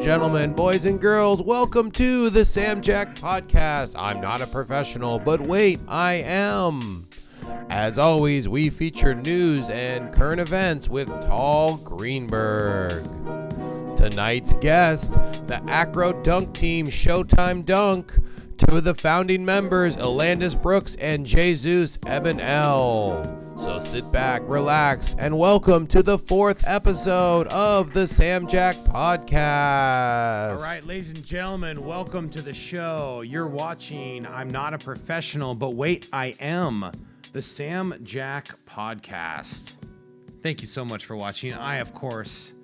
and gentlemen, boys and girls, welcome to the Sam Jack Podcast. I'm not a professional, but wait, I am. As always, we feature news and current events with Tall Greenberg. Tonight's guest, the AcroDunk team, Showtime Dunk. Two of the founding members, Elandis Brooks and Jesus Elandis. So sit back, relax, and welcome to the 4th episode of the Sam Jack Podcast. All right, ladies and gentlemen, welcome to the show. You're watching I'm Not a Professional, but wait, I am, the Sam Jack Podcast. Thank you so much for watching. I, of course,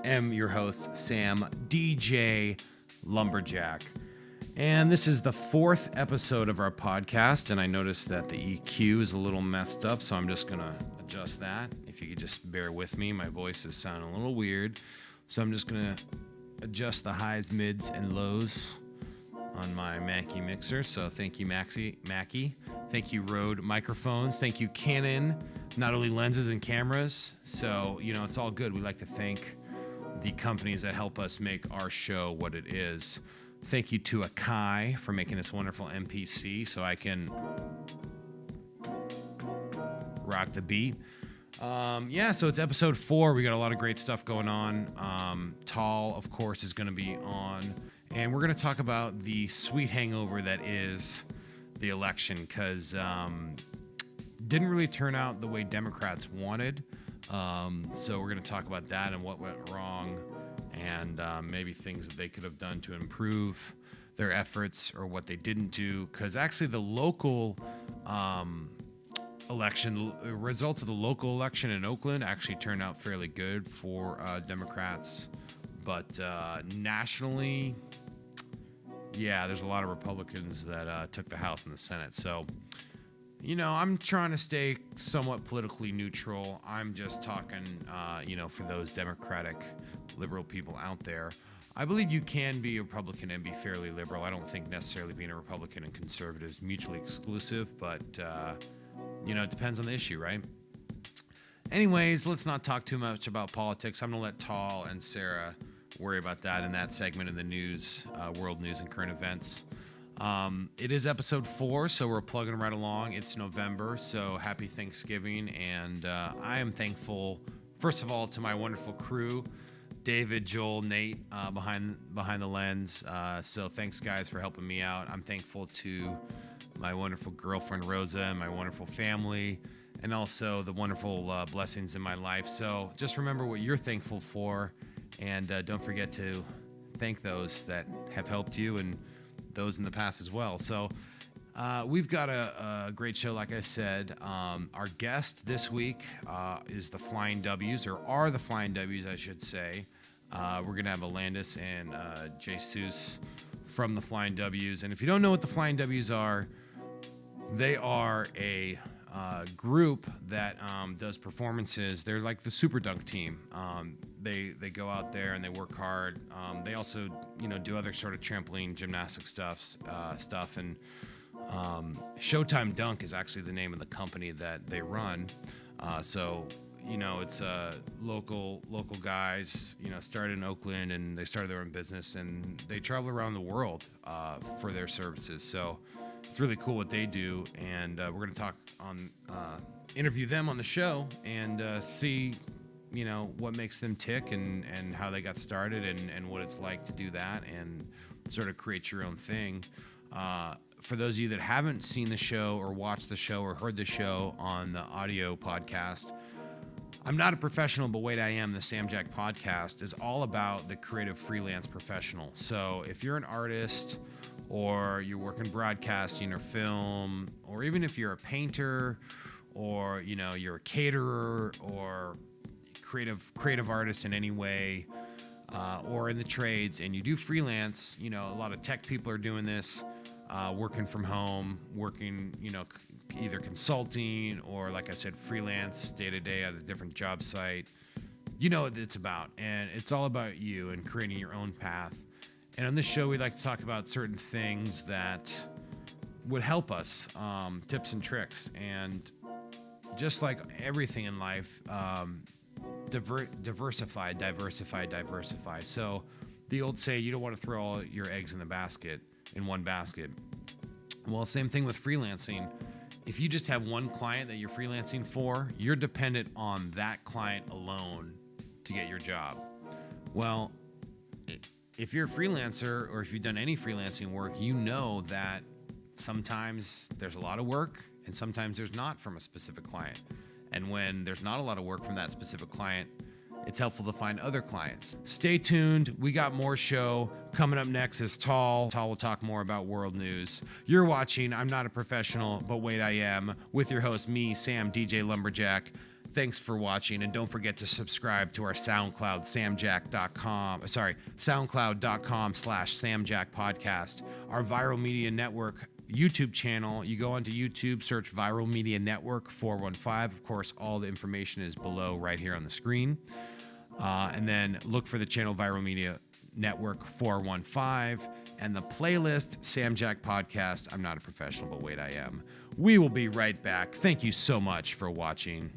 am your host, Sam DJ Lumberjack. And this is the 4th episode of our podcast, and I noticed that the EQ is a little messed up, so I'm just going to adjust that. If you could just bear with me, my voice is sounding a little weird, so I'm just going to adjust the highs, mids, and lows on my Mackie mixer. So thank you, Mackie. Thank you, Rode microphones. Thank you, Canon, not only lenses and cameras. So, it's all good. We like to thank the companies that help us make our show what it is. Thank you to Akai for making this wonderful MPC so I can rock the beat. So it's episode 4. We got a lot of great stuff going on. Tall, of course, is going to be on. And we're going to talk about the sweet hangover that is the election because didn't really turn out the way Democrats wanted. So we're going to talk about that and what went wrong. And maybe things that they could have done to improve their efforts or what they didn't do. Because actually the local results of the local election in Oakland actually turned out fairly good for Democrats. But nationally, there's a lot of Republicans that took the House and the Senate. So, I'm trying to stay somewhat politically neutral. I'm just talking, for those Democratic liberal people out there. I believe you can be a Republican and be fairly liberal. I don't think necessarily being a Republican and conservative is mutually exclusive, but, it depends on the issue, right? Anyways, let's not talk too much about politics. I'm going to let Tall and Sarah worry about that in that segment of the news, world news and current events. It is episode 4, so we're plugging right along. It's November, so happy Thanksgiving, and I am thankful, first of all, to my wonderful crew, David, Joel, Nate, behind the lens. So thanks, guys, for helping me out. I'm thankful to my wonderful girlfriend, Rosa, and my wonderful family, and also the wonderful blessings in my life. So just remember what you're thankful for, and don't forget to thank those that have helped you and those in the past as well. So we've got a great show, like I said. Our guest this week is the Flying W's, or are the Flying W's, I should say. We're going to have Elandis and Jesus from the Flying W's. And if you don't know what the Flying W's are, they are a group that does performances. They're like the Super Dunk team. They go out there and they work hard. They also, do other sort of trampoline gymnastic stuff. And Showtime Dunk is actually the name of the company that they run. It's local guys, started in Oakland, and they started their own business, and they travel around the world for their services. So it's really cool what they do, and we're going to interview them on the show and see, what makes them tick and how they got started and what it's like to do that and sort of create your own thing. For those of you that haven't seen the show or watched the show or heard the show on the audio podcast, I'm Not a Professional, but wait, I am. The Sam Jack Podcast is all about the creative freelance professional. So if you're an artist or you're working broadcasting or film, or even if you're a painter or, you're a caterer or creative artist in any way, or in the trades, and you do freelance, a lot of tech people are doing this, working from home, working, either consulting or, like I said, freelance day-to-day at a different job site. You know what it's about, and it's all about you and creating your own path. And on this show, we like to talk about certain things that would help us, tips and tricks. And just like everything in life, diversify. So the old say, you don't want to throw all your eggs in one basket. Well, same thing with freelancing. If you just have one client that you're freelancing for, you're dependent on that client alone to get your job. Well, if you're a freelancer or if you've done any freelancing work, you know that sometimes there's a lot of work and sometimes there's not from a specific client. And when there's not a lot of work from that specific client, it's helpful to find other clients. Stay tuned. We got more show. Coming up next is Tall. Tall will talk more about world news. You're watching I'm Not a Professional, but wait, I am, with your host, me, Sam, DJ Lumberjack. Thanks for watching, and don't forget to subscribe to our SoundCloud, SoundCloud.com/Samjack Podcast, our Viral Media Network YouTube channel. You go onto YouTube, search Viral Media Network 415. Of course, all the information is below right here on the screen. And then look for the channel Viral Media Network 415 and the playlist Samjack Podcast. I'm Not a Professional, but wait, I am. We will be right back. Thank you so much for watching.